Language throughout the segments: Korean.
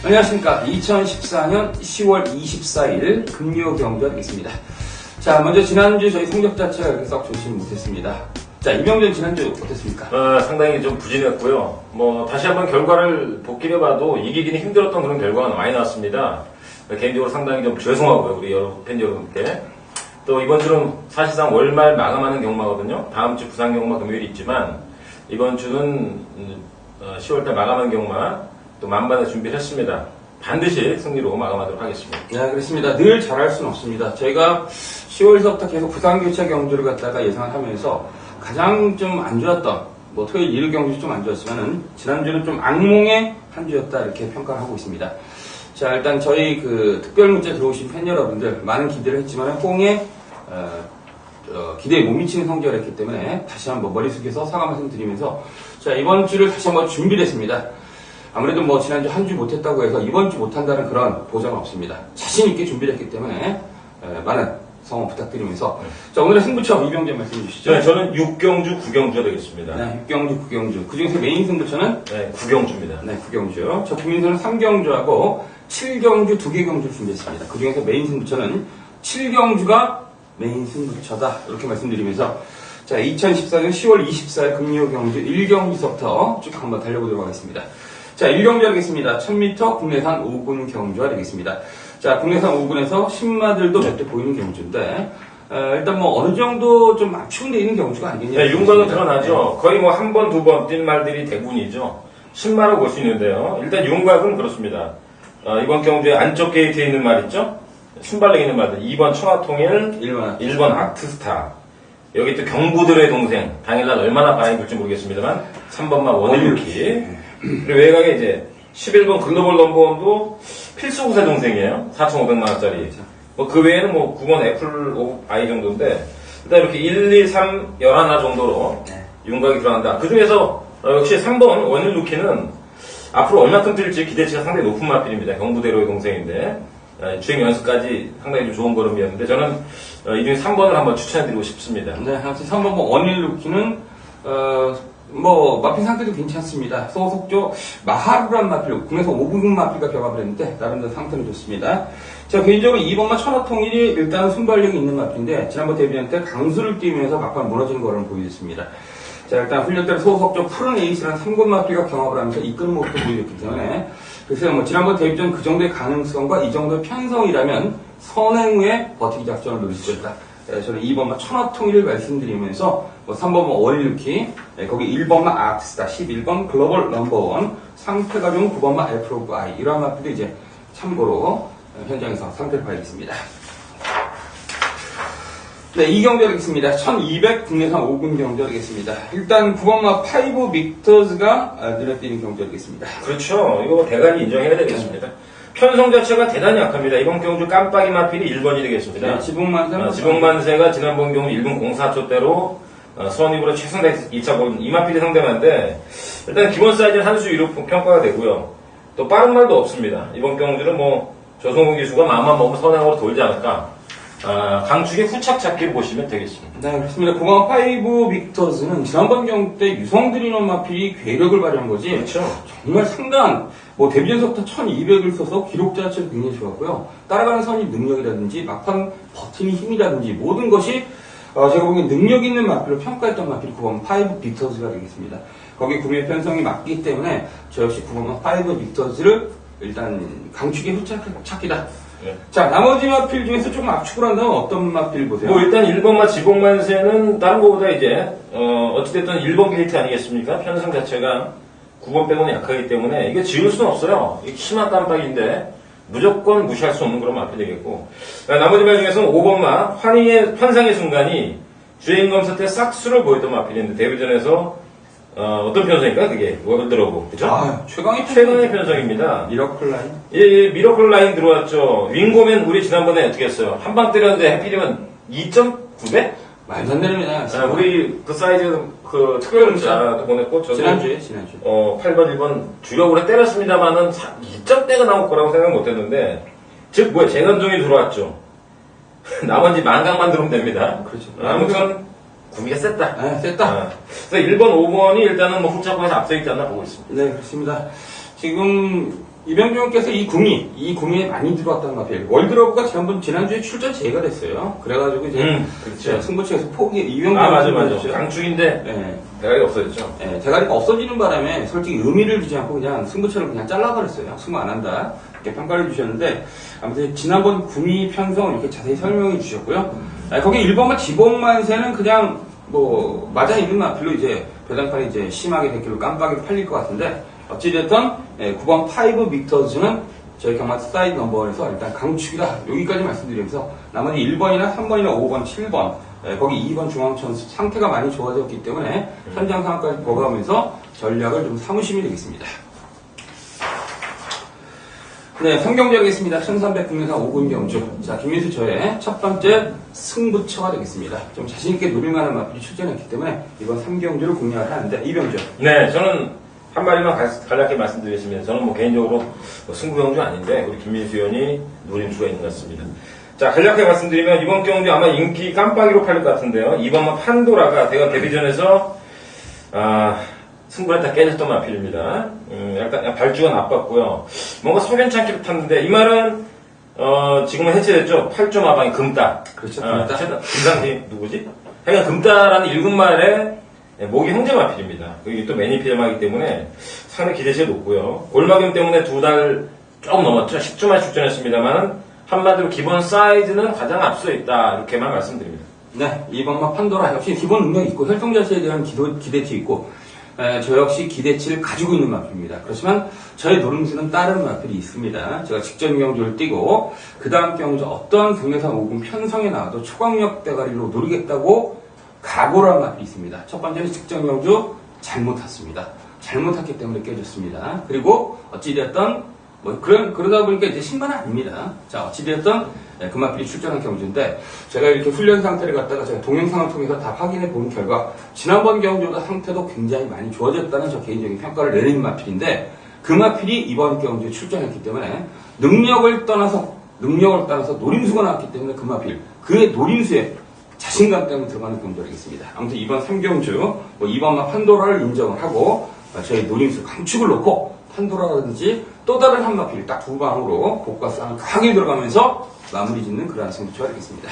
안녕하십니까. 2014년 10월 24일 금요 경주가 되겠습니다. 자, 먼저 지난주 저희 성적 자체가 그렇게 썩 좋지는 못했습니다. 자, 이병준 지난주 어땠습니까? 상당히 좀 부진했고요. 다시 한번 결과를 복귀해봐도 이기기는 힘들었던 그런 결과가 많이 나왔습니다. 개인적으로 상당히 좀 죄송하고요, 우리 팬 여러분께. 또 이번 주는 사실상 월말 마감하는 경마거든요. 다음 주 부산 경마 금요일이 있지만, 이번 주는 10월달 마감하는 경마 또 만반의 준비를 했습니다. 반드시 승리로 마감하도록 하겠습니다. 네, 그렇습니다. 늘 잘할 수는 없습니다. 저희가 10월서부터 계속 부산교체 경주를 갖다가 예상을 하면서 가장 좀 안 좋았던, 토요일 일요 경주 좀 안 좋았지만은, 지난주는 좀 악몽의 한 주였다, 이렇게 평가를 하고 있습니다. 자, 일단 저희 특별 문자 들어오신 팬 여러분들, 많은 기대를 했지만, 홍에, 기대에 못 미치는 성적을 했기 때문에, 다시 한번 머리 숙여서 사과 말씀 드리면서, 자, 이번 주를 다시 한번 준비를 했습니다. 아무래도 지난주 한 주 못했다고 해서 이번 주 못한다는 그런 보장은 없습니다. 자신있게 준비를 했기 때문에, 많은 성원 부탁드리면서. 자, 오늘의 승부처 이병재 말씀해 주시죠. 네, 저는 6경주, 9경주가 되겠습니다. 네, 6경주, 9경주. 그 중에서 메인 승부처는? 네, 9경주입니다. 네, 9경주. 저 김민수는 3경주하고 7경주 2개 경주를 준비했습니다. 그 중에서 메인 승부처는 7경주가 메인 승부처다. 이렇게 말씀드리면서. 자, 2014년 10월 24일 금요 경주 1경기서부터 쭉 한번 달려보도록 하겠습니다. 자, 1경주 하겠습니다. 1000m 국내산 5군 경주가 되겠습니다. 자, 국내산 5군에서 신마들도 몇 대 보이는 경주인데, 일단 어느 정도 좀 압축돼 있는 경주가 아니겠냐. 네, 윤곽은 드러나죠. 거의 한 번, 두 번 뛴 말들이 대부분이죠. 신마라고 볼 수 있는데요. 일단 윤곽은 그렇습니다. 이번 경주에 안쪽 게이트에 있는 말 있죠? 순발력 있는 말들. 2번 청하통일, 1번 아트스타. 여기 또 경부들의 동생. 당일날 얼마나 바람이 불지 모르겠습니다만, 3번만 원일루키. 그리고 외곽에 이제 11번 글로벌 넘버원도 필수 구세 동생이에요. 4,500만원짜리. 그 외에는 9번 애플 오브 아이 정도인데, 일단 이렇게 1, 2, 3, 11화 정도로 윤곽이 들어간다. 그 중에서 역시 3번 원일 루키는 앞으로 얼마큼 뛸지 기대치가 상당히 높은 마필입니다. 경부대로의 동생인데, 주행 연습까지 상당히 좀 좋은 걸음이었는데, 저는 이 중에 3번을 한번 추천해드리고 싶습니다. 네, 아무튼 3번 원일 루키는, 마필 상태도 괜찮습니다. 소속조 마하루란 마필, 국내에서 5군 마필과 결합을 했는데, 나름대로 상태는 좋습니다. 자, 개인적으로 2번마 천하통일이 일단 순발력이 있는 마필인데, 지난번 데뷔전 때 강수를 띄우면서 막판 무너지는 거를 보여줬습니다. 자, 일단 훈련때 소속조 푸른 에이스라는 3군 마필과 경합을 하면서 이끄는 모습도 보여줬기 때문에, 그래서 지난번 데뷔전 그 정도의 가능성과 이 정도의 편성이라면, 선행 후에 버티기 작전을 노릴 수 있다. 저는 2번마 천하통일을 말씀드리면서 3번마 원일루키, 거기 1번마 아트스타, 11번 글로벌 넘버원, 상태가 좋은 9번마 애플 오브 아이, 이러한 마필도 이제 참고로 현장에서 상태를 봐야겠습니다. 네, 이 경주 하겠습니다. 1200 국내산 5군 경주 하겠습니다. 일단 9번마 5 빅터즈가 눈에 띄는 경주 하겠습니다. 그렇죠. 이거 대단히 인정해야 되겠습니다. 편성 자체가 대단히 약합니다. 이번 경주 깜빡이 마필이 1번이 되겠습니다. 네, 지붕만세가 지난번 경주 1분 04초대로 선입으로 최선다 2차 본 이마필이 상대만데, 일단 기본 사이즈는 한 수 위로 평가가 되고요. 또 빠른 말도 없습니다. 이번 경주는 조성훈 기수가 마음만 먹으면 선행으로 돌지 않을까. 강축의 후착 찾기를 보시면 되겠습니다. 네, 그렇습니다. 9번 5 빅터즈는 지난번 경주 때 유성드리는 마필이 괴력을 발휘한 거지. 그렇죠. 정말 상당한, 데뷔전서부터 1200을 써서 기록 자체도 굉장히 좋았고요. 따라가는 선이 능력이라든지, 막판 버티는 힘이라든지, 모든 것이, 제가 보기엔 능력 있는 마필로 평가했던 마필이 9번 5 빅터즈가 되겠습니다. 거기 구매 편성이 맞기 때문에, 저 역시 9번 5 빅터즈를 일단 강축의 후착이다. 네. 자, 나머지 마필 중에서 조금 압축을 한다면 어떤 마필 보세요? 일단 1번마 지붕만세는 다른 것보다 이제, 어찌됐든 1번 게이트 아니겠습니까? 편성 자체가 9번 빼고는 약하기 때문에 이게 지울 수는 없어요. 이게 심한 깜빡인데 무조건 무시할 수 없는 그런 마필이 되겠고, 나머지 말 중에서는 5번마 환상의 순간이 주행검사 때 싹수를 보였던 마필인데, 데뷔전에서 어떤 편성일까 그게? 월드러브, 그죠? 최강의 편성입니다. 미러클 라인? 예, 미러클 라인 들어왔죠. 윙고맨 우리 지난번에 어떻게 했어요? 한 방 때렸는데 해필이면 2.9배? 말도 안 되는 우리 그 사이즈 특별 문자도 보냈고, 저도 지난주에 8번 1번 주력으로 때렸습니다만은 2점대가 나올 거라고 생각 못 했는데, 즉 재간종이 들어왔죠. 나머지 만강만 들어오면 됩니다. 그렇죠. 아무튼 구미가 셌다. 네, 셌다. 그래서 1번 5번이 일단은 후차권에서 앞서 있지 않나 보고 있습니다. 네, 그렇습니다. 지금 이병준께서 이 구미에 많이 들어왔다는 마필. 월드러브가 지난주에 출전 제외가 됐어요. 그래가지고 이제 그렇죠. 승부처에서 이병준. 맞아. 강축인데, 네. 대가리가 없어졌죠. 네, 대가리가 없어지는 바람에 솔직히 의미를 두지 않고 그냥 승부처를 그냥 잘라버렸어요. 승부 안 한다. 이렇게 평가를 주셨는데, 아무튼 지난번 구미 편성을 이렇게 자세히 설명해 주셨고요. 거기 1번만 지봉만세는 그냥 뭐, 맞아 있는 마필로 이제 배당판이 이제 심하게 됐길로 깜빡이 팔릴 것 같은데, 어찌됐든 9번 5 빅터즈는 저희 경마 사이드 넘버에서 일단 강축이다. 여기까지 말씀드리면서 나머지 1번이나 3번이나 5번, 7번 거기 2번 중앙천 상태가 많이 좋아졌기 때문에 현장 상황까지 보강하면서 전략을 좀 삼으시면 되겠습니다. 네, 성경제 하겠습니다. 1300 국내산 5군 경주. 자, 김민수 저의 첫 번째 승부처가 되겠습니다. 좀 자신있게 노릴만한 마필이 출전했기 때문에 이번 3경주를 공략을 하는데, 이병주. 네, 저는 한 마리만 간략하게 말씀드리겠습니다. 저는 뭐 개인적으로 승부 경주 아닌데 우리 김민수 의원이 노린 수가 있는 것 같습니다. 자, 간략하게 말씀드리면 이번 경주 아마 인기 깜빡이로 팔릴 것 같은데요. 이번만 판도라가 대가 데뷔전에서 승부를 다 깨졌던 마필입니다. 약간 발주가 나빴고요. 뭔가 석연찮게 탔는데 이 말은 지금은 해체됐죠. 8조 마방이 금따. 그렇죠. 금상팀 누구지? 하여간 금따라는 일군말에 목이 형제 마필입니다. 그리고 또 매니필마이기 때문에 상당히 기대치가 높고요. 골마경 때문에 2달 조금 넘었죠. 10주만 출전했습니다만 한마디로 기본 사이즈는 가장 앞서 있다. 이렇게만 말씀드립니다. 네, 이번만 판도라 역시 기본 능력이 있고 혈통 자체에 대한 기대치 있고 저 역시 기대치를 가지고 있는 마필입니다. 그렇지만 저의 노름수는 다른 마필이 있습니다. 제가 직전 경주를 뛰고 그 다음 경주 어떠한 국내산 5군 편성에 나와도 초강력 대가리로 노리겠다고 각오를 한 마필이 있습니다. 첫 번째는 직전 경주 잘못 탔습니다. 잘못 탔기 때문에 깨졌습니다. 그리고 어찌되었던 그러다 보니까 이제 신반은 아닙니다. 자, 어찌되었던 그 마필이 출전한 경주인데 제가 이렇게 훈련 상태를 갖다가 제가 동영상을 통해서 다 확인해 본 결과 지난번 경주보다 상태도 굉장히 많이 좋아졌다는 저 개인적인 평가를 내리는 마필인데 그 마필이 이번 경주에 출전했기 때문에 능력을 떠나서 노림수가 나왔기 때문에 그 마필 그의 노림수에 자신감 때문에 들어가는 경주이겠습니다. 아무튼 이번 3경주 2번만 판도라를 인정을 하고 저희 노림수 강축을 놓고 판도라라든지 또 다른 한 마필 딱 두 방으로 복과 싸움을 강하게 들어가면서 마무리 짓는 그러한 승부처가 되겠습니다.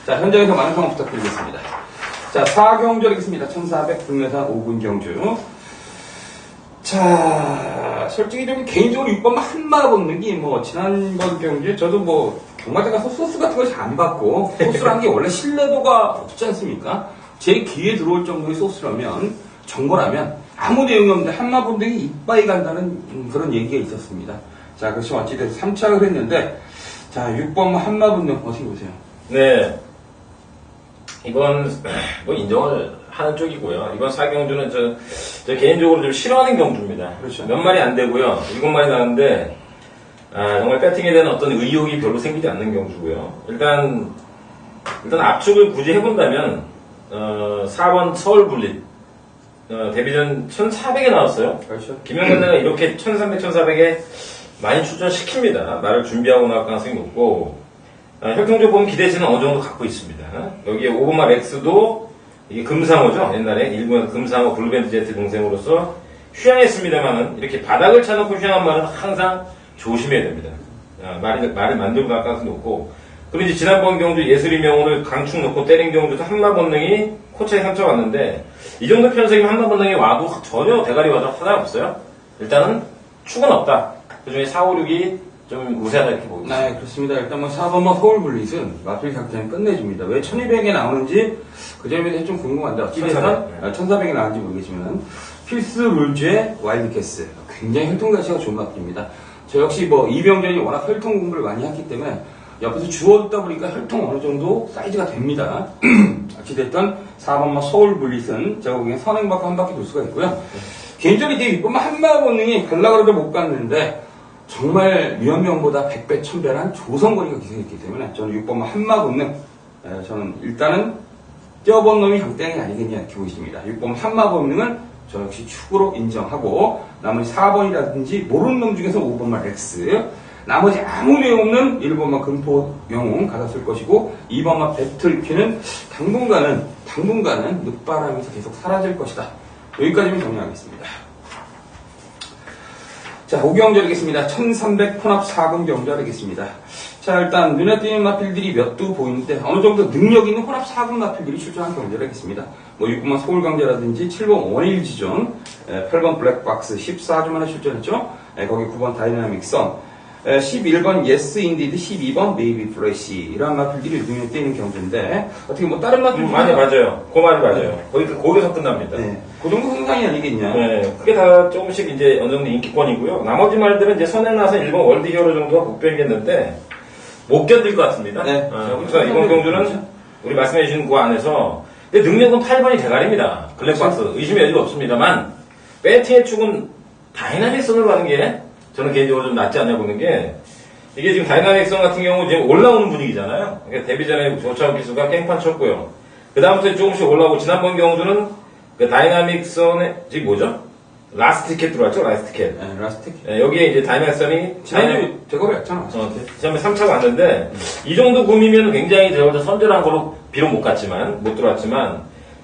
자, 현장에서 많은 성원 부탁드리겠습니다. 자, 4경주 되겠습니다. 1400 국내산 5군 경주. 자, 솔직히 좀 개인적으로 6번만 한마 먹는 게 지난번 경주에 저도 경마장 가서 소스 같은 걸 잘 안 받고 소스라는 게 원래 신뢰도가 없지 않습니까? 제 귀에 들어올 정도의 소스라면 정보라면 아무 내용이 없는데 한마 본등이 이빠이 간다는 그런 얘기가 있었습니다. 자, 그렇죠. 어찌됐든 3차를 했는데 자, 6번 한마 본등 어떻게 보세요? 네. 이건 인정을 하는 쪽이고요. 이번 4경주는 저 개인적으로 좀 싫어하는 경주입니다. 그렇죠. 몇 마리 안 되고요. 7마리 나는데 정말 배팅에 대한 어떤 의욕이 별로 생기지 않는 경주고요. 일단 압축을 굳이 해본다면 4번 서울 분립 데뷔전 1400에 나왔어요. 그렇죠. 김영근대가 이렇게 1300, 1400에 많이 출전시킵니다. 말을 준비하고 나올 가능성이 높고 혈통적 보면 기대치는 어느 정도 갖고 있습니다. 여기에 오버마 렉스도 이게 금상어죠. 옛날에 일본 금상어 블루밴드 제트 동생으로서 휴양했습니다만은 이렇게 바닥을 차놓고 휴양한 말은 항상 조심해야 됩니다. 말을 만들고 갈 가능성이 높고 그리고 이제 지난번 경주 예술이 명운을 강축 놓고 때린 경주도 한마 본능이 코치에 상처가 왔는데 이 정도 편성이면 한마 본능이 와도 전혀 대가리 와도 하나 없어요. 일단은 축은 없다. 그 중에 4, 5, 6이 좀 우세하다 이렇게 보고 있습니다. 네, 그렇습니다. 일단 4번 서울 블릿은 마필 작전이 끝내줍니다. 왜 1200에 나오는지 그 점에 대해서 좀 궁금한데 어찌됐든 1400에 나오는지 모르겠지만 필스 룰즈의 와일드 캐스 굉장히 혈통 가치가 좋은 마필입니다. 저 역시 이병전이 워낙 혈통 공부를 많이 했기 때문에 옆에서 주워듣다 보니까 혈통 어느 정도 사이즈가 됩니다. 어찌됐든 4번마 서울 블릿은 제가 보기엔 선행받고 한 바퀴 돌 수가 있고요. 개인적으로 이제 6번마 한마 본능이 갈라 그래도 못 갔는데 정말 위험명보다 100배, 1000배란 조성거리가 기생했기 때문에 저는 6번마 한마 본능 저는 일단은 뛰어본 놈이 강땡이 아니겠냐 이렇게 보이십니다. 6번 한마 본능은 저 역시 축으로 인정하고 나머지 4번이라든지 모르는 놈 중에서 5번마 렉스 나머지 아무 내용 없는 1번마 금포 영웅 받았을 것이고 2번마 배틀피는 당분간은 늦바람에서 계속 사라질 것이다. 여기까지만 정리하겠습니다. 자, 5경주 되겠습니다. 1300 혼합 4금 경주 되겠습니다. 자, 일단 눈에 띄는 마필들이 몇 두 보이는데 어느 정도 능력 있는 혼합 4금 마필들이 출전한 경주를 하겠습니다. 뭐 6번 서울강제라든지 7번 원일지전, 8번 블랙박스 14주 만에 출전했죠. 거기 9번 다이나믹 선, 11번 예스 인디드, 12번 네이비 플래시 이런 마필들이 눈에 띄는 경주인데 어떻게 뭐 다른 마필 많이 맞아요. 그 말이 맞아요. 거기서 끝납니다. 네. 그 정도 흥상이 아니겠냐. 네, 그게 다 조금씩 이제 어느 정도 인기권이고요. 나머지 말들은 이제 선행 나서 일본 월드 히어로 정도가 복병이겠는데 못 견딜 것 같습니다. 네. 그래서 이번 경주는 우리 말씀해 주신 그 안에서 근데 능력은 8번이 대가리입니다. 블랙박스 의심의 여지가 없습니다만 배트의 축은 다이나믹선으로 가는 게 저는 개인적으로 좀 낫지 않냐 보는 게 이게 지금 다이나믹선 같은 경우 지금 올라오는 분위기잖아요. 그러니까 데뷔 전에 조차우 기수가 깽판 쳤고요. 그 다음부터 조금씩 올라오고 지난번 경주는 그 다이나믹선의 지금 뭐죠? 라스트 티켓 들어왔죠? 라스트 티켓. 네, 라스트 티켓. 네, 여기에 이제 다이나믹선이 지난주 대거리 였잖아. 지난번에 3차가 왔는데 이 정도 구미면 굉장히 제가 선별한 걸로 비록 못 갔지만 못 들어왔지만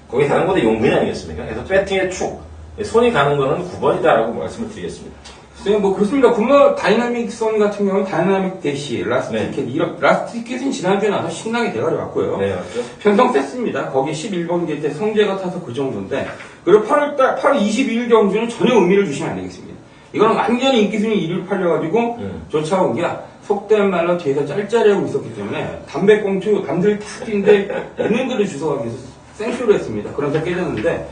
거기 다른 것도 용문이 아니겠습니까? 그래서 배팅의 축 손이 가는 거는 9번이다라고 말씀을 드리겠습니다. 네, 뭐 그렇습니다. 분명 다이나믹 선 같은 경우는 다이나믹 대시, 라스트 네. 티켓, 이런 라스트 티켓은 지난주에 나서 신나게 대가리 왔고요. 네, 맞죠? 편성 셌습니다. 거기 11번 게이트 성재가 타서 그 정도인데, 그리고 8월 22일 경주는 전혀 의미를 주시면 안 되겠습니다. 이거는 완전히 인기순위 1위를 팔려가지고, 조차온 게 속된 말로 뒤에서 짤짤이하고 있었기 때문에, 담배꽁초, 남들이 탁 뛰는데, 있는 대로 주워가기 위해서 생쇼를 했습니다. 그러면서 깨졌는데,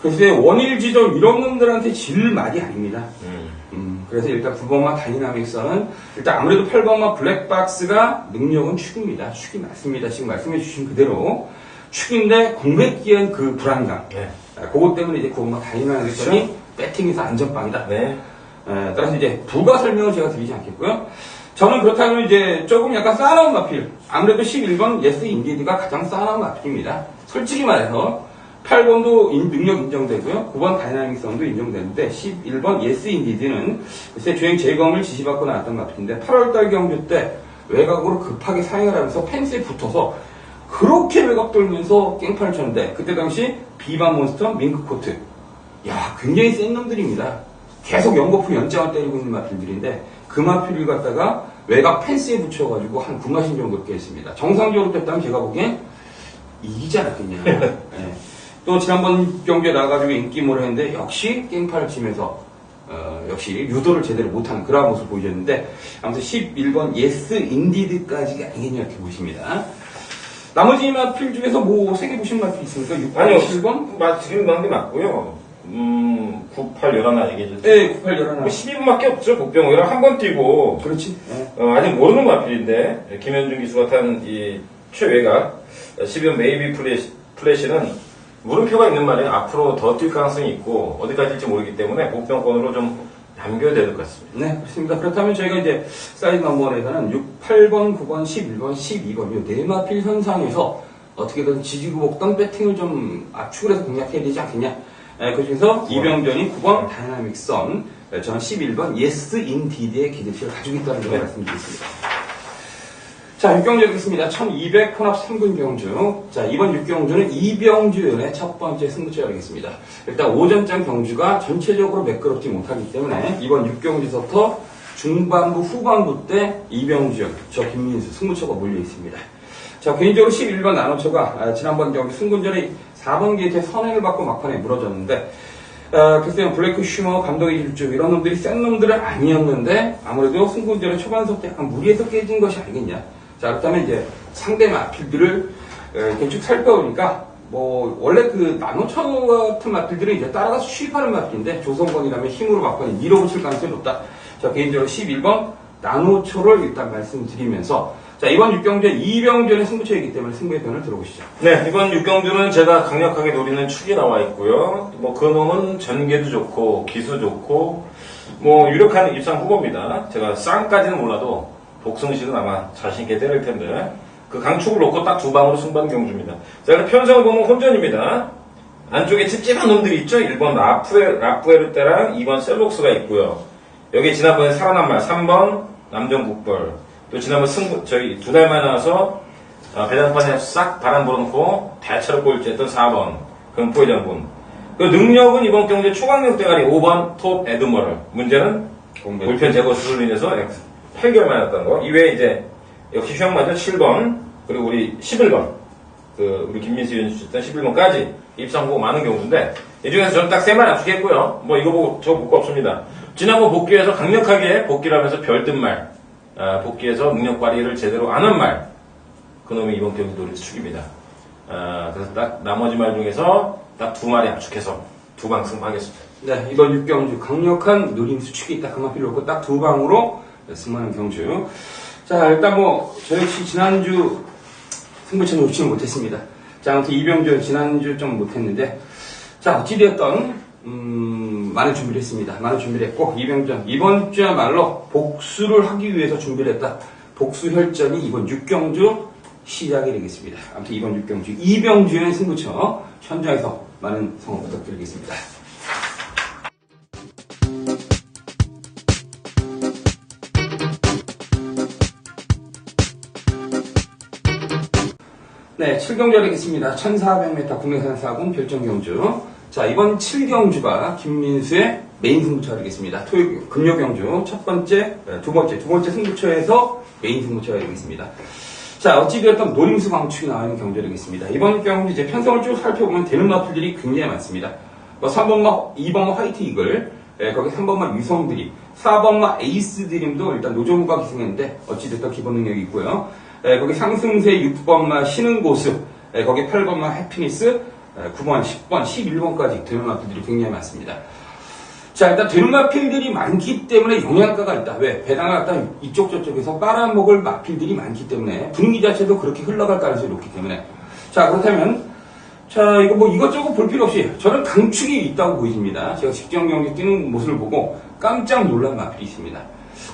글쎄, 원일지점 이런 놈들한테 질 말이 아닙니다. 그래서 일단 9번마 다이나믹선은 일단 아무래도 8번마 블랙박스가 능력은 축입니다. 축이 맞습니다. 지금 말씀해 주신 그대로 축인데 공백기엔 그 불안감. 네. 그것 때문에 이제 9번마 다이나믹선이 그렇죠? 배팅에서 안전빵이다. 네. 따라서 이제 부가 설명을 제가 드리지 않겠고요. 저는 그렇다면 이제 조금 약간 싸나운 마필. 아무래도 11번 예스 인디드가 가장 싸나운 마필입니다. 솔직히 말해서 8번도 능력 인정되고요. 9번 다이나믹선도 인정되는데 11번 예스 인디드는 글쎄 주행 재검을 지시받고 나왔던 마필인데 8월달 경주 때 외곽으로 급하게 사행을 하면서 펜스에 붙어서 그렇게 외곽 돌면서 깽판을 쳤는데 그때 당시 비반 몬스터 밍크코트 야 굉장히 센 놈들입니다. 계속 연거푸 연장을 때리고 있는 마필들인데 그 마필을 갖다가 외곽 펜스에 붙여가지고 한 9마신 정도 깼습니다. 정상적으로 뺐다면 제가 보기엔 이기지 않았겠냐. 네. 또 지난번 경기에 나가가지고 인기몰을 했는데 역시 깽판을 치면서 역시 유도를 제대로 못하는 그런 모습을 보여줬는데 아무튼 11번 예스 인디드까지가 아니겠냐 이렇게 보십니다. 나머지 마필 중에서 뭐 세개 보신 마필 있습니까? 6번, 아니요. 7번? 지금 나온 게 맞고요. 98, 11 얘기해줬죠. 네, 98, 11. 뭐 12분밖에 없죠. 복병이랑 한 번 뛰고 그렇지. 네. 아직 모르는 마필인데 김현중 기수가 탄 이 최외가 12번 메이비 플래시는 물음표가 있는 말이에요. 앞으로 더 뛸 가능성이 있고 어디까지 뛸지 모르기 때문에 복병권으로 좀 남겨야 될 것 같습니다. 네, 그렇습니다. 그렇다면 저희가 이제 사이드 넘버원에서는 6, 8번, 9번, 11번, 12번 이 네 마필 현상에서 어떻게든 지지고 볶던 배팅을 좀 압축을 해서 공략해야 되지 않겠냐. 그 중에서 이병전이 9번 다이나믹 선, 저는 11번 예스 인디드의 기대치를 가지고 있다는 걸 말씀드리겠습니다. 자, 6경주 되겠습니다. 1200 혼합 3군 경주. 자, 이번 6경주는 이병주연의 첫 번째 승부처가 되겠습니다. 일단 오전장 경주가 전체적으로 매끄럽지 못하기 때문에 이번 6경주부터 중반부, 후반부 때 이병주연, 저 김민수 승부처가 몰려 있습니다. 자, 개인적으로 11번 나노처가 지난번 경기 승군전에 4번 게이트에 선행을 받고 막판에 무너졌는데 글쎄요, 블레이크 슈머, 감독의 질주, 이런 놈들이 센 놈들은 아니었는데, 아무래도 승군전의 초반석 때 약간 무리해서 깨진 것이 아니겠냐. 자, 그렇다면 이제 상대 마필들을 이렇게 쭉 살펴보니까, 뭐, 원래 그 나노처 같은 마필들은 이제 따라가서 수입하는 마필인데, 조성건이라면 힘으로 막판에 밀어붙일 가능성이 높다. 자, 개인적으로 11번 나노초를 일단 말씀드리면서, 자, 이번 6경주는 이병전의 승부처이기 때문에 승부의 편을 들어보시죠. 네, 이번 6경주는 제가 강력하게 노리는 축이 나와 있고요. 뭐, 그 놈은 전개도 좋고, 기수 좋고, 뭐, 유력한 입상 후보입니다. 제가 쌍까지는 몰라도, 복승식은 아마 자신있게 때릴 텐데, 그 강축을 놓고 딱 두 방으로 승부한 경주입니다. 자, 그럼 편성을 보면 혼전입니다. 안쪽에 찝찝한 놈들이 있죠? 1번 라프에르테랑 2번 셀록스가 있고요. 여기 지난번에 살아난 말, 3번 남정국벌. 또 지난번 저희 두 달만 나와서 배당판에 싹 바람 불어놓고 대차로 꼴찌했던 4번 금포의 장군. 그 능력은 이번 경제 초강력 대가리 5번 톱 에드머럴. 문제는 볼펜 제거 수술로 인해서 8개월 만에 났다는 거. 이외에 이제 역시 휴양마죠. 7번 그리고 우리 11번 우리 김민수 의원이 주셨던 11번까지 입상 보고 많은 경우인데 이 중에서 저는 딱 3말 압축했고요. 뭐 이거 보고 저 볼 거 없습니다. 지난번 복귀해서 강력하게 복귀를 하면서 별든 말, 복귀해서 능력 발휘를 제대로 안 한 말, 그놈이 이번 경기 노리스 축입니다. 그래서 딱 나머지 말 중에서 딱 2마리 압축해서 2방 승부하겠습니다. 네, 이번 6경주 강력한 노림수 축이 딱 그만필 놓고 딱 2방으로 승부하는 경주. 자, 일단 뭐 저 역시 지난주 승부처 놓치지 못했습니다. 자, 아무튼 이병주 지난주 좀 못했는데, 자, 어찌되었던 많은 준비를 했습니다. 많은 준비를 했고, 이병주 이번 주야말로 복수를 하기 위해서 준비를 했다. 복수 혈전이 이번 6경주 시작이 되겠습니다. 아무튼 이번 6경주 이병주의 승부처 현장에서 많은 성원 부탁드리겠습니다. 네, 7경주 하겠습니다. 1400m 국내산 4군 별정경주. 자, 이번 7경주가 김민수의 메인 승부처 하겠습니다. 금요 경주 두 번째 승부처에서 메인 승부처가 되겠습니다. 자, 어찌되었던 노림수 방축이 나와 있는 경주 되겠습니다. 이번 경주 이제 편성을 쭉 살펴보면 되는 마필들이 굉장히 많습니다. 3번마, 2번마 화이트 이글, 거기 3번마 유성드림, 4번마 에이스 드림도 일단 노조무가 기승했는데 어찌됐든 기본 능력이 있고요. 거기 상승세 6번마 신흥고수, 거기 8번마 해피니스, 9번, 10번, 11번까지 되는 마필들이 굉장히 많습니다. 자, 일단 되는 마필들이 많기 때문에 영향가가 있다. 왜? 배당을 갖다 이쪽 저쪽에서 빨아먹을 마필들이 많기 때문에 분위기 자체도 그렇게 흘러갈 가능성이 높기 때문에. 자, 그렇다면 자, 이거 뭐 이것저것 볼 필요 없이 저는 강축이 있다고 보입니다. 제가 직전 경기 뛰는 모습을 보고 깜짝 놀란 마필이 있습니다.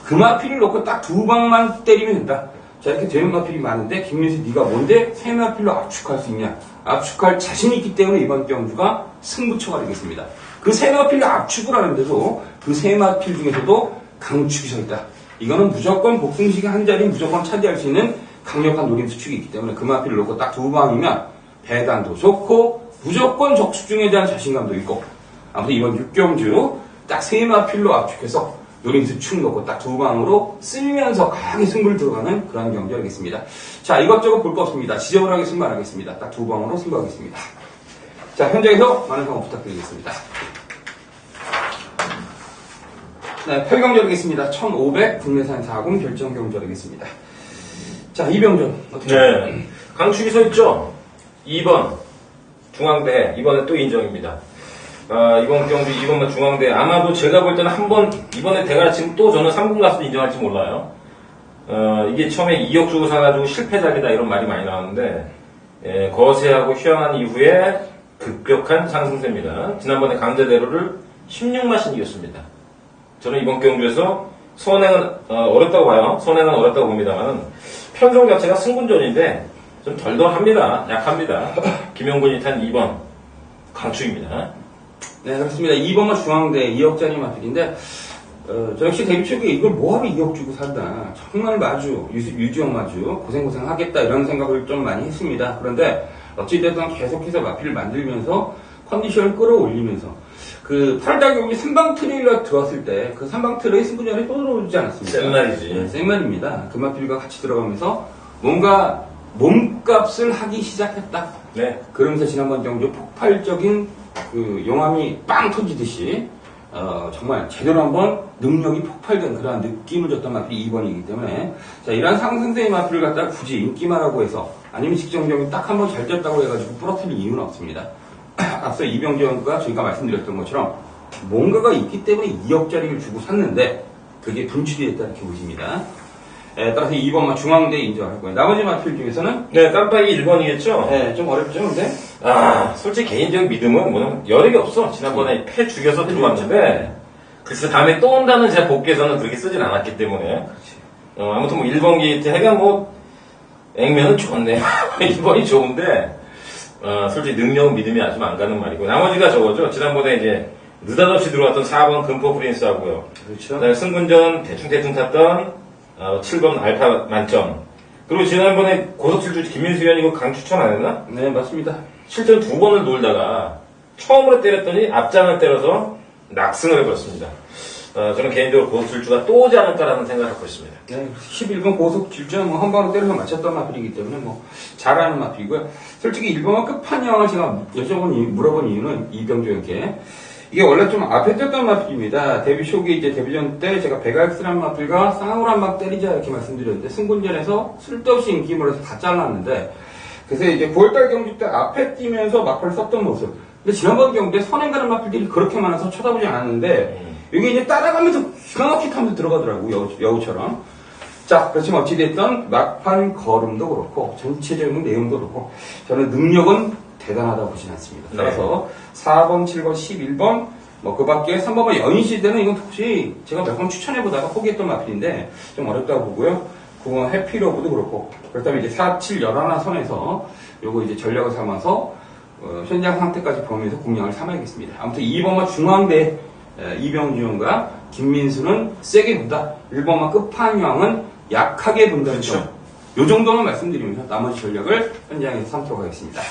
그 마필을 놓고 딱 2방만 때리면 된다. 자, 이렇게 되는 마필이 많은데 김민수 네가 뭔데 세 마필로 압축할 수 있냐? 압축할 자신이 있기 때문에 이번 경주가 승부처가 되겠습니다. 그 세 마필로 압축을 하는데도 그 세 마필 중에서도 강축이 서 있다. 이거는 무조건 복승식의 한 자리 무조건 차지할 수 있는 강력한 노림수축이 있기 때문에 그 마필을 놓고 딱 2방이면 배당도 좋고 무조건 적수중에 대한 자신감도 있고 아무튼 이번 6경주 딱 세 마필로 압축해서 노림수축 놓고 딱 2방으로 쓸면서 강하게 승부를 들어가는 그런 경기 하겠습니다. 자, 이것저것 볼 거 없습니다. 지저분하게 승부하겠습니다. 딱 2방으로 승부하겠습니다. 자, 현장에서 많은 성원 부탁드리겠습니다. 네, 8경주 하겠습니다. 1500 국내산 4군 결정경주 하겠습니다. 자, 이병준 어떻게? 네, 강축이 서 있죠. 2번 중앙대 이번에 또 인정입니다. 이번 경주 2번만 중앙대 아마도 제가 볼 때는 이번에 대가리 지금 또 저는 3군 가서도 인정할지 몰라요. 이게 처음에 2억 주고 사가지고 실패작이다 이런 말이 많이 나왔는데 거세하고 휴양한 이후에 급격한 상승세입니다. 지난번에 강제대로를 16마신 이겼습니다. 저는 이번 경주에서 선행은 어렵다고 봐요. 선행은 어렵다고 봅니다만 편성 자체가 승분전인데 좀 덜덜합니다. 약합니다. 김영근이 탄 2번 강축입니다. 네, 그렇습니다. 2번만 중앙대 2억짜리 마필인데 저 역시 데뷔 초기에 이걸 뭐하러 2억 주고 산다. 정말 유지영 마주 고생 하겠다 이런 생각을 좀 많이 했습니다. 그런데 어찌됐든 계속해서 마필을 만들면서 컨디션을 끌어올리면서 그 8달 경기 3방 트레일러 들어왔을 때 그 3방 트레이 승부전에 또 들어오지 않았습니까? 생말이지. 네, 생말입니다. 그 마필과 같이 들어가면서 뭔가 몸값을 하기 시작했다. 네. 그러면서 지난번 경주 폭발적인 그 용암이 빵 터지듯이 정말 제대로 한번 능력이 폭발된 그러한 느낌을 줬던 마필이 2번이기 때문에 자, 이러한 상승세의 마필을 갖다가 굳이 인기마라고 해서 아니면 직전 경기 딱 한 번 잘 뛰었다고 해가지고 부러뜨릴 이유는 없습니다. 앞서 이병주가 저희가 말씀드렸던 것처럼 뭔가가 있기 때문에 2억짜리를 주고 샀는데 그게 분출이 됐다 이렇게 보십니다. 따라서 2번만 중앙대 인정할 거예요. 나머지 마필 중에서는 네, 깜빡이 1번이겠죠? 네, 좀 어렵죠, 근데? 솔직히 개인적인 믿음은 뭐냐면 여력이 없어. 지난번에 패 죽여서 들어왔는데 글쎄 다음에 또 온다는 제 복귀에서는 그렇게 쓰진 않았기 때문에 아무튼 뭐 1번 게이트 해가 뭐 액면은 좋네. 2번이 좋은데 솔직히 능력은 믿음이 아주 안 가는 말이고 나머지가 저거죠. 지난번에 이제 느닷없이 들어왔던 4번 금포 프린스하고요. 그렇죠. 승군전 대충 탔던 7번 알파 만점. 그리고 지난번에 고속질주 김민수 의원이 이거 강 추천 안 했나? 네, 맞습니다. 실전 2번을 놀다가 처음으로 때렸더니 앞장을 때려서 낙승을 해버렸습니다. 저는 개인적으로 고속 질주가 또 오지 않을까라는 생각을 갖고 있습니다. 네, 11번 고속 질주는 뭐 한 방으로 때려서 맞췄던 마필이기 때문에 뭐 잘하는 마필이고요. 솔직히 1번만 끝판왕을 제가 물어본 이유는 이병조에게 이게 원래 좀 앞에 떴던 마필입니다. 데뷔 초기 이제 데뷔전 때 제가 베가엑스란 마필과 쌍으로 한 방 때리자 이렇게 말씀드렸는데 승군전에서 쓸데없이 인기몰 해서 다 잘랐는데 그래서 이제 9월달 경기 때 앞에 뛰면서 마필을 썼던 모습. 근데 지난번 경기 때 선행 가는 마필들이 그렇게 많아서 쳐다보지 않았는데 이게 이제 따라가면서 기가 막히게 하면서 들어가더라고 여우처럼. 자, 그렇지만 어찌됐든 막판 걸음도 그렇고 전체적인 내용도 그렇고 저는 능력은 대단하다고 보진 않습니다. 따라서 4번, 7번, 11번 뭐 그 밖에 3번만 연희시대는 이건 혹시 제가 몇 번 추천해보다가 포기했던 마필인데 좀 어렵다고 보고요. 9번 해피러브도 그렇고 그렇다면 이제 4, 7, 11 선에서 요거 이제 전략을 삼아서 현장 상태까지 보면서 공략을 삼아야겠습니다. 아무튼 2번만 중앙대 이병준과 김민수는 세게 본다. 1번만 끝판왕은 약하게 본다는 그렇죠. 점. 요 정도만 말씀드리면서 나머지 전략을 현장에서 삼도록 하겠습니다.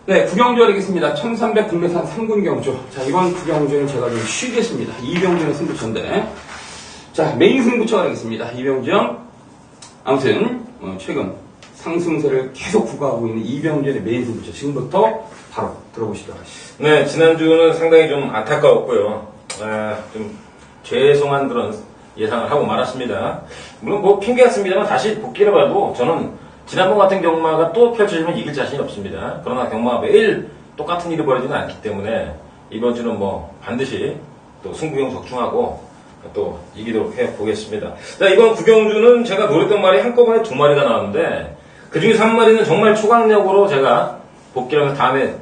네, 구경조 하겠습니다. 1300 국내산 3군 경조. 자, 이번 구경조는 제가 좀 쉬겠습니다. 이병준의 승부처인데. 자, 메인 승부처 하겠습니다. 이병준. 아무튼, 최근 상승세를 계속 구가하고 있는 이병준의 메인 승부처. 지금부터 바로 들어보시도록 하시죠. 네, 지난주는 상당히 좀 안타까웠고요. 좀 죄송한 그런 예상을 하고 말았습니다. 물론 뭐 핑계 같습니다만 다시 복귀를 봐도 저는 지난번 같은 경마가 또 펼쳐지면 이길 자신이 없습니다. 그러나 경마가 매일 똑같은 일이 벌어지는 않기 때문에 이번 주는 뭐 반드시 또 승부경 적중하고 또 이기도록 해보겠습니다. 자, 이번 구경주는 제가 노렸던 말이 한꺼번에 2마리가 나왔는데 그 중에서 한 마리는 정말 초강력으로 제가 복귀를 하면서 다음에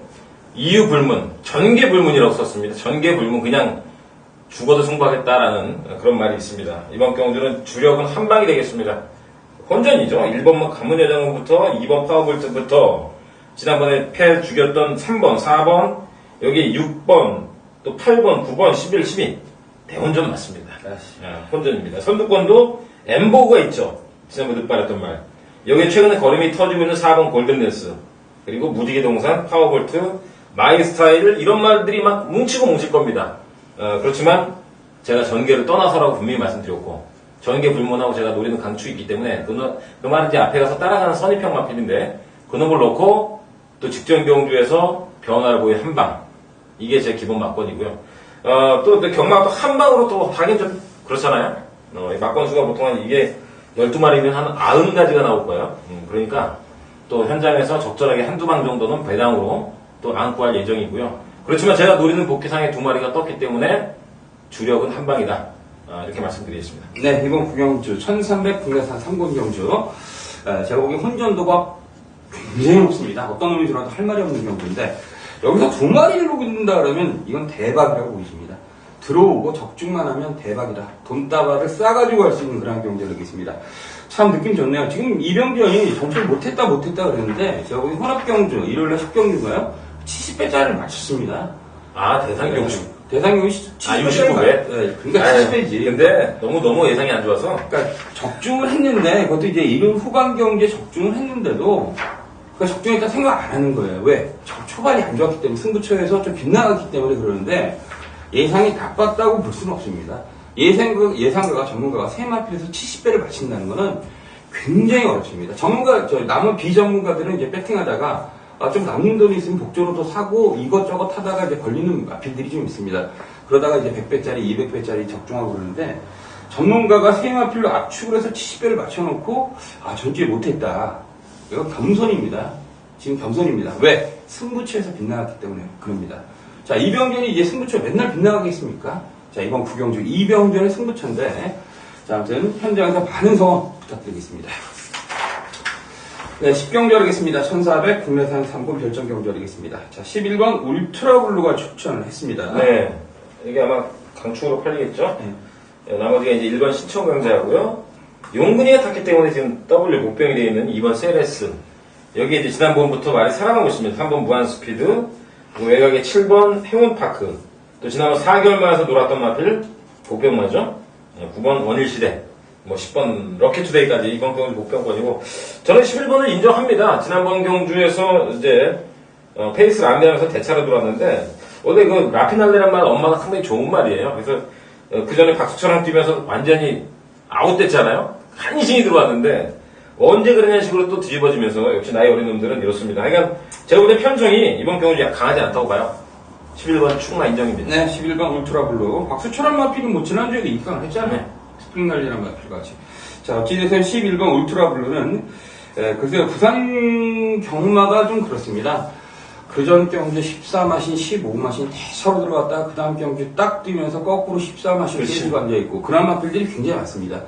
이유불문, 전개불문이라고 썼습니다. 전개불문, 그냥 죽어도 승부하겠다라는 그런 말이 있습니다. 이번 경주는 주력은 한 방이 되겠습니다. 혼전이죠. 1번만 가문여장군부터 2번 파워볼트부터 지난번에 패 죽였던 3번, 4번, 여기 6번, 또 8번, 9번, 11, 12 대혼전 맞습니다. 혼전입니다. 선두권도 엠보가 있죠. 지난번 늦발했던 말. 여기 최근에 걸음이 터지고 있는 4번 골든댄스, 그리고 무지개 동산, 파워볼트, 마이스타일, 이런 말들이 막 뭉칠 겁니다. 그렇지만 제가 전개를 떠나서라고 분명히 말씀드렸고, 전개 불문하고 제가 노리는 강축이 있기 때문에 그 말은 이제 앞에 가서 따라가는 선입형 마필인데 그 놈을 놓고 또 직전 경주에서 변화를 보인 한방, 이게 제 기본 막건이고요. 또 경마도 한 방으로 또 하긴 좀 그렇잖아요. 막건 수가 보통 한 이게 12마리면 한 90가지가 나올 거예요. 그러니까 또 현장에서 적절하게 한두 방 정도는 배당으로 또 안고 할 예정이고요. 그렇지만 제가 노리는 복귀상에 2마리가 떴기 때문에 주력은 한 방이다. 이렇게 말씀드리겠습니다. 네, 이번 구경주 1300 국내산 3군 경주. 제가 보기엔 혼전도가 굉장히 높습니다. 어떤 놈이 들어와도 할 말이 없는 경주인데 여기서 2마리를 노린다 그러면 이건 대박이라고 보십니다. 들어오고 적중만 하면 대박이다. 돈다발을 싸가지고 갈 수 있는 그런 경주를 하겠습니다. 참 느낌 좋네요. 지금 이병준이 점수를 못했다 그랬는데 제가 보기엔 혼합경주, 일요일날 10경주가요 70배짜리를 맞췄습니다. 대상이 60. 대상이 70배. 69배? 네, 그러니까 70배지. 근데 너무 예상이 안 좋아서. 그러니까 적중을 했는데, 그것도 이제 이른 후반 경기에 적중을 했는데도, 그 적중했다 생각 안 하는 거예요. 왜? 초반이 안 좋았기 때문에, 승부처에서 좀 빗나갔기 때문에 그러는데, 예상이 나빴다고 볼 수는 없습니다. 예상가가 전문가가 세마필에서 70배를 맞힌다는 거는 굉장히 어렵습니다. 남은 비전문가들은 이제 배팅하다가, 좀 남는 돈이 있으면 복조로 또 사고 이것저것 하다가 이제 걸리는 마필들이 좀 있습니다. 그러다가 이제 100배짜리, 200배짜리 적중하고 그러는데 전문가가 세 마필로 압축을 해서 70배를 맞춰놓고 전주에 못했다. 이거 겸손입니다. 지금 겸손입니다. 왜? 승부처에서 빗나갔기 때문에 그럽니다. 자, 이병준이 이제 승부처 맨날 빗나가겠습니까? 자, 이번 구경주 이병준의 승부처인데 자, 아무튼 현장에서 많은 성원 부탁드리겠습니다. 네, 10경주 하겠습니다. 1400 국내산 3군 별정경주 하겠습니다. 자, 11번 울트라블루가 추천을 했습니다. 네. 이게 아마 강축으로 팔리겠죠? 네. 나머지가 이제 1번 신청경자고요. 용근이가 탔기 때문에 지금 W 목병이 되어 있는 2번 세레스. 여기에 이제 지난번부터 말이 살아가고 있습니다. 3번 무한스피드, 외곽에 7번 행운파크, 또 지난번 4개월 만에서 놀았던 마필 복병마죠. 9번 원일시대, 10번 럭키투데이까지 이번 경주 복병권이고, 저는 11번을 인정합니다. 지난번 경주에서 이제 페이스를 안내하면서 대차로 들어왔는데 원래 그 라피날레란 말 엄마가 상당히 좋은 말이에요. 그래서 그 전에 박수처럼 뛰면서 완전히 아웃됐잖아요. 한신이 들어왔는데 언제 그러냐는 식으로 또 뒤집어지면서 역시 나이 어린 놈들은 이렇습니다. 그러니까 제가 볼 때 편성이 이번 경우 강하지 않다고 봐요. 11번 충나 인정입니다. 네, 11번 울트라블루. 박수철한 마필이 뭐 지난주에도 입상을 했잖아요. 네. 스프링날리란 마필 같이. 자, 어찌됐든 11번 울트라블루는 글쎄요, 부산 경마가 좀 그렇습니다. 그전 경주 14마신, 15마신 대차로 들어갔다가 그 다음 경주 딱 뛰면서 거꾸로 14마신 깨지고 앉아있고 그런 마필들이 굉장히 많습니다.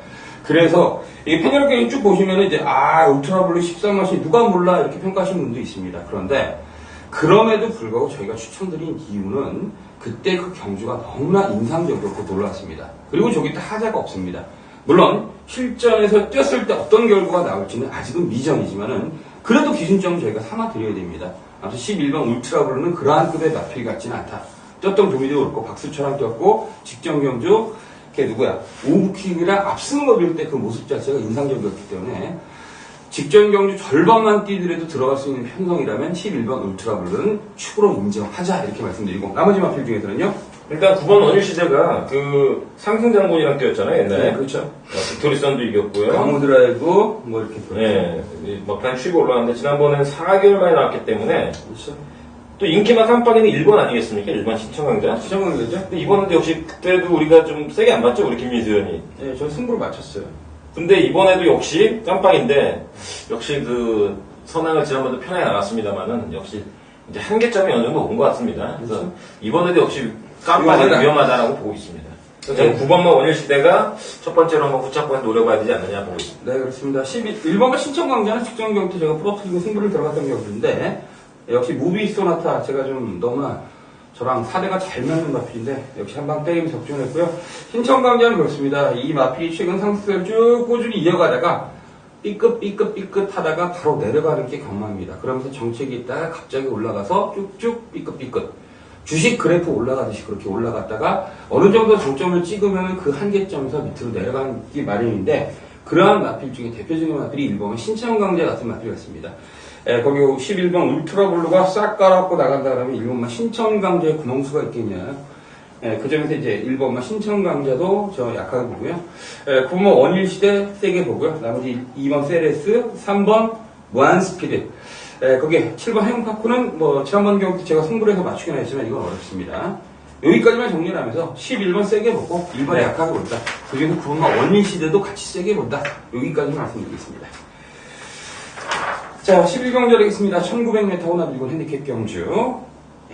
그래서 이 패널 게임 쭉 보시면은 이제 울트라블루 14마신 누가 몰라 이렇게 평가하시는 분도 있습니다. 그런데 그럼에도 불구하고 저희가 추천드린 이유는 그때 그 경주가 너무나 인상적이었고 놀랐습니다. 그리고 저기 타자가 없습니다. 물론 실전에서 뛰었을 때 어떤 결과가 나올지는 아직은 미정이지만은 그래도 기준점을 저희가 삼아드려야 됩니다. 아무튼 11번 울트라블루는 그러한 급의 마필 같지는 않다. 뛰었던 조미도 그렇고 박수철랑 뛰었고 직전 경주 걔 누구야 오브킥이랑 앞서는 거 빌 때 그 모습 자체가 인상적이었기 때문에 직전 경주 절반만 뛰더라도 들어갈 수 있는 편성이라면 11번 울트라블루는 축으로 인정하자 이렇게 말씀드리고 나머지 마필 중에서는요. 일단 9번 원유시대가 그 상승장군이랑 뛰었잖아요 옛날에. 네, 그렇죠. 빅토리선도 이겼고요. 강호드라이브 뭐 이렇게 네, 막판 쉬고 올라왔는데 지난번에는 4개월 만에 나왔기 때문에 그렇죠. 또 인기만 깜빡이는 1번 아니겠습니까? 1번 신청강자. 시작은 되죠? 근데 이번에도 역시 그때도 우리가 좀 세게 안 맞죠? 우리 김민수 의원이. 네, 저 승부를 맞췄어요. 근데 이번에도 역시 깜빡인데 역시 그 선행을 지난번도 편하게 나갔습니다만은 역시 이제 한계점이 어느 정도 온 것 같습니다. 그래서 그렇죠. 이번에도 역시 깜빡이 위험하다라고 보고 있습니다. 저는 9번만 원일시대가 첫 번째로 한번 후착권에 노려봐야 되지 않느냐 보고 있습니다. 네, 그렇습니다. 1번과 신청광자는 직전 경기 때 제가 프로트리고 승부를 들어갔던 경기인데 역시 무비 소나타 제가 좀 너무나 저랑 사대가 잘 맞는 마필인데 역시 한방 때리면서 적중했고요. 신청광자는 그렇습니다. 이 마필이 최근 상승세를 쭉 꾸준히 이어가다가 삐끗 하다가 바로 내려가는 게 경마입니다. 그러면서 정책이 있다가 갑자기 올라가서 쭉쭉 삐끗 주식 그래프 올라가듯이 그렇게 올라갔다가 어느 정도 정점을 찍으면 그 한계점에서 밑으로 내려가기 마련인데 그러한 마필 중에 대표적인 마필이 1번은 신청강자 같은 마필 같습니다. 거기 11번 울트라블루가 싹 깔아갖고 나간다 그러면 1번만 신청강자의 구멍수가 있겠냐. 그 점에서 이제 1번만 신청강자도 저 약하게 보고요. 9번 원일시대 세게 보고요. 나머지 2번 세레스, 3번 무한스피드. 거기에 7번 행운파쿠는 뭐 지난번 경기 제가 승부를 해서 맞추긴 했지만 이건 어렵습니다. 여기까지만 정리를 하면서 11번 세게 보고 1번 약하게 본다. 그 중에서 9번과 원일시대도 같이 세게 본다. 여기까지 말씀드리겠습니다. 자, 11경주 하겠습니다. 1900m 혼합1군 핸디캡 경주.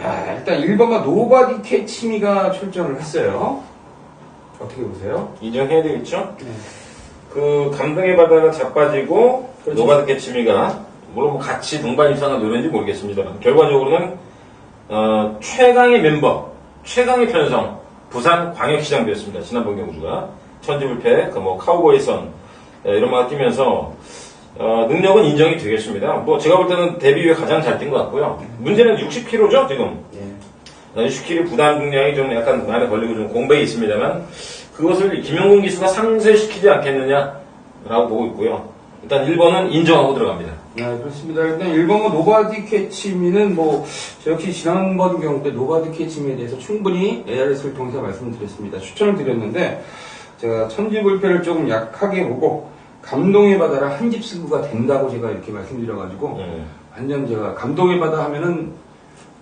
야, 일단 1번과 노바디 캐치미가 출전을 했어요. 어떻게 보세요? 인정해야 되겠죠? 네. 그 감동의 바다가 자빠지고 그렇죠. 노바드 캐치미가 물론 뭐 같이 동반 입상을 노렸는지 모르겠습니다. 결과적으로는 최강의 멤버, 최강의 편성 부산 광역시장이었습니다. 지난번 경주가 천지불패, 그 뭐 카우보이선 이런 마가 뛰면서 능력은 인정이 되겠습니다. 뭐 제가 볼 때는 데뷔 후에 가장 잘 뛴 것 같고요. 문제는 60kg죠 지금. 예. 60kg 부담 중량이 좀 약간 많이 걸리고 좀 공백이 있습니다만 그것을 김용근 기수가 상쇄시키지 않겠느냐라고 보고 있고요. 일단 1번은 인정하고 들어갑니다. 네, 그렇습니다. 일단 1번은 노바디 캐치미는 뭐, 저 역시 지난번 경우 때 노바디 캐치미에 대해서 충분히 ARS를 통해서 말씀드렸습니다. 추천을 드렸는데, 제가 천지불패를 조금 약하게 보고, 감동의 바다라 한집 승부가 된다고 제가 이렇게 말씀드려가지고, 완전 제가 감동의 바다 하면은,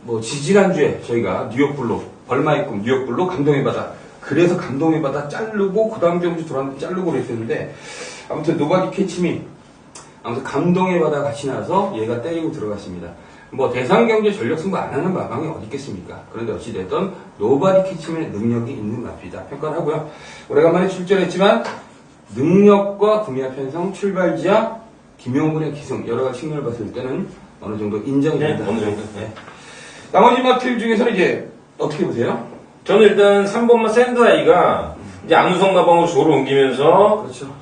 뭐, 지지난주에 저희가 뉴욕블루, 벌마의 꿈, 뉴욕블루, 감동의 바다. 그래서 감동의 바다 자르고, 그 다음 경주 돌았는데 자르고 그랬었는데, 아무튼 노바디 캐치미, 아무튼 감동의 바다 같이 나서 얘가 때리고 들어갔습니다. 뭐 대상 경제 전력 승부 안 하는 마방이 어디 있겠습니까? 그런데 어찌됐든 노바디 캐치맨의 능력이 있는 마필이다 평가를 하고요. 오래간만에 출전했지만 능력과 구미와 편성, 출발지야, 김용근의 기승 여러 가지 측면을 봤을 때는 어느 정도 인정이 된다. 어느 정도. 네. 나머지 마필 중에서는 이제 어떻게 보세요? 저는 일단 3번만 샌드아이가 이제 암성 마방으로 조로 옮기면서 그렇죠.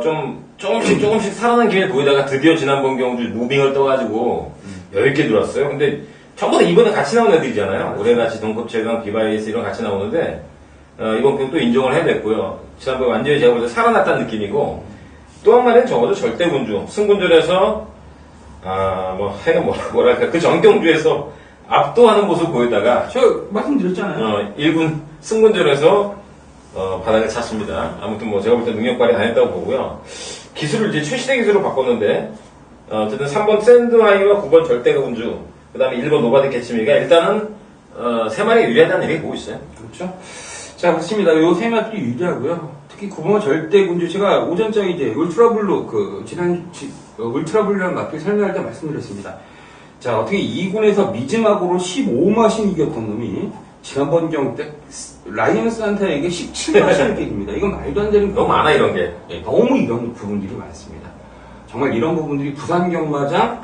좀 조금씩 살아난 기회 보이다가 드디어 지난번 경주 무빙을 떠가지고 여유있게 들어왔어요. 근데 전부 다 이번에 같이 나온 애들이잖아요. 올해 같이 동급 최강 비바이스 이런 같이 나오는데 이번 경또 인정을 해냈고요. 지난번 완전히 제가 볼 때 살아났다는 느낌이고 또 한 마리는 적어도 절대 군주 승군전에서 하여간 뭐랄까 그 전 경주에서 압도하는 모습 보이다가 제가 말씀드렸잖아요. 1군 승분전에서 바닥을 찼습니다. 아무튼 뭐 제가 볼 때 능력 발휘 안 했다고 보고요. 기술을 이제 최신의 기술로 바꿨는데 어쨌든 3번 샌드하이와 9번 절대가 군주, 그 다음에 1번 노바디 캐치미가 일단은 세 마리 유리하다는 얘기 보고 있어요. 그렇죠. 자, 그렇습니다. 요 세 마리 유리하고요. 특히 9번 절대 군주, 제가 오전장에 이제 울트라블루, 울트라블루라는 마필 설명할 때 말씀드렸습니다. 자, 어떻게 2군에서 미즈마고로 15마신 이겼던 놈이 지난번 경기 때 라이언 산타에게 17마신을 이깁니다. 이건 말도 안 되는 너무 많아, 이런 게. 너무 이런 부분들이 많습니다. 정말 이런 부분들이 부산 경마장,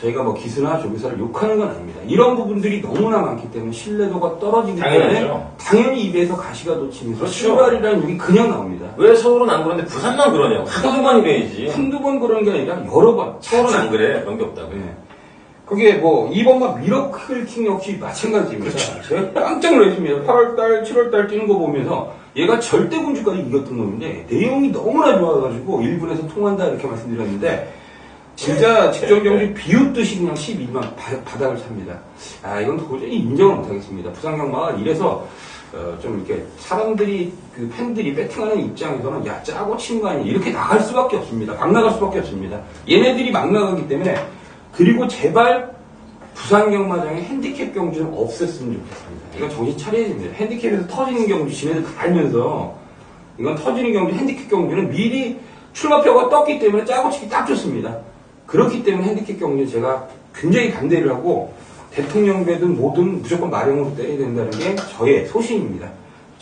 저희가 뭐 기수나 조교사를 욕하는 건 아닙니다. 이런 부분들이 너무나 많기 때문에 신뢰도가 떨어지기 때문에 당연하죠. 당연히 입에서 가시가 돋치면서 그렇죠. 출발이라는 욕이 그냥 나옵니다. 왜 서울은 안 그러는데 부산만 그러냐고. 하도 많이 이래야지. 한두 번 그런 게 아니라 여러 번. 서울은 안 그래. 그런 게 없다고. 네. 그게 뭐 이번만 미러클킹 역시 마찬가지입니다. 그렇죠. 제가 깜짝 놀랐습니다. 8월달, 7월달 뛰는 거 보면서 얘가 절대 군주까지 이겼던 놈인데 내용이 너무나 좋아가지고 1군에서 통한다 이렇게 말씀드렸는데 진짜 직전 경기 비웃듯이 그냥 12만 바닥을 찹니다. 아, 이건 도저히 인정을 못하겠습니다. 부산 경마가 이래서 좀 이렇게 사람들이 그 팬들이 배팅하는 입장에서는 야 짜고 친 거 아니야 이렇게 나갈 수밖에 없습니다. 막 나갈 수밖에 없습니다. 얘네들이 막 나가기 때문에. 그리고 제발 부산 경마장의 핸디캡 경주는 없앴으면 좋겠습니다. 이건 정신 차려야 됩니다. 핸디캡에서 터지는 경주 지네들 다 알면서 이건 터지는 경주, 핸디캡 경주는 미리 출마표가 떴기 때문에 짜고 치기 딱 좋습니다. 그렇기 때문에 핸디캡 경주는 제가 굉장히 반대를 하고 대통령배든 뭐든 무조건 마령으로 때려야 된다는 게 저의 소신입니다.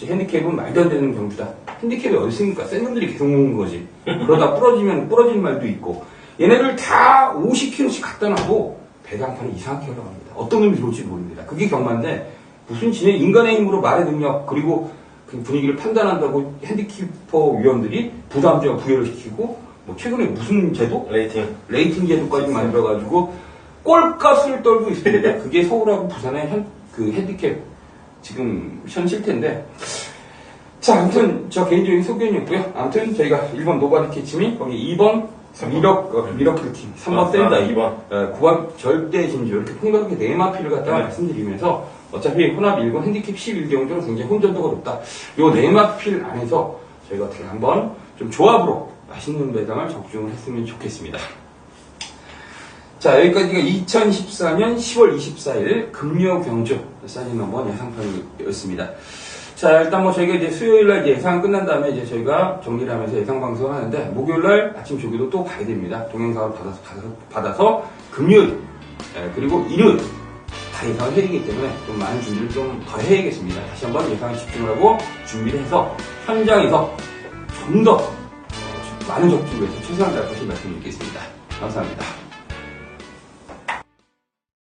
핸디캡은 말도 안 되는 경주다. 핸디캡이 어디 있습니까? 센 놈들이 계속 먹는 거지. 그러다 부러지면 부러지는 말도 있고 얘네들 다 50kg씩 갖다 놔도 배당판은 이상하게 흘러갑니다. 어떤 놈이 들어올지 모릅니다. 그게 경마인데 무슨 지네 인간의 힘으로 말의 능력 그리고 그 분위기를 판단한다고 핸디키퍼 위원들이 부담주와 부여를 시키고 뭐 최근에 무슨 제도? 레이팅 제도까지 만들어가지고 꼴값을 떨고 있습니다. 그게 서울하고 부산의 그 핸디캡 지금 현실텐데 자 아무튼 저 개인적인 소견이었고요. 아무튼 저희가 1번 노바디 캐치미 거기 2번 미러클팀 3번 샌다이 9번 절대 진주 이렇게 폭넓게 네 마필을 갖다가 말씀드리면서 어차피 혼합 1군 핸디캡 11경주는 굉장히 혼전도가 높다. 요 네 마필 안에서 저희가 어떻게 한번 좀 조합으로 맛있는 배당을 적중을 했으면 좋겠습니다. 자 여기까지가 2014년 10월 24일 금요 경주 사진 넘버 예상편이었습니다. 자, 일단 뭐 저희가 이제 수요일날 예상 끝난 다음에 이제 저희가 정리를 하면서 예상 방송을 하는데, 목요일날 아침 조교도 또 봐야 됩니다. 동영상을 받아서 금요일, 그리고 일요일 다 예상을 해야 되기 때문에 좀 많은 준비를 좀 더 해야겠습니다. 다시 한번 예상에 집중을 하고 준비를 해서 현장에서 좀 더 많은 적중을 해서 최선을 다할 것을 말씀드리겠습니다. 감사합니다.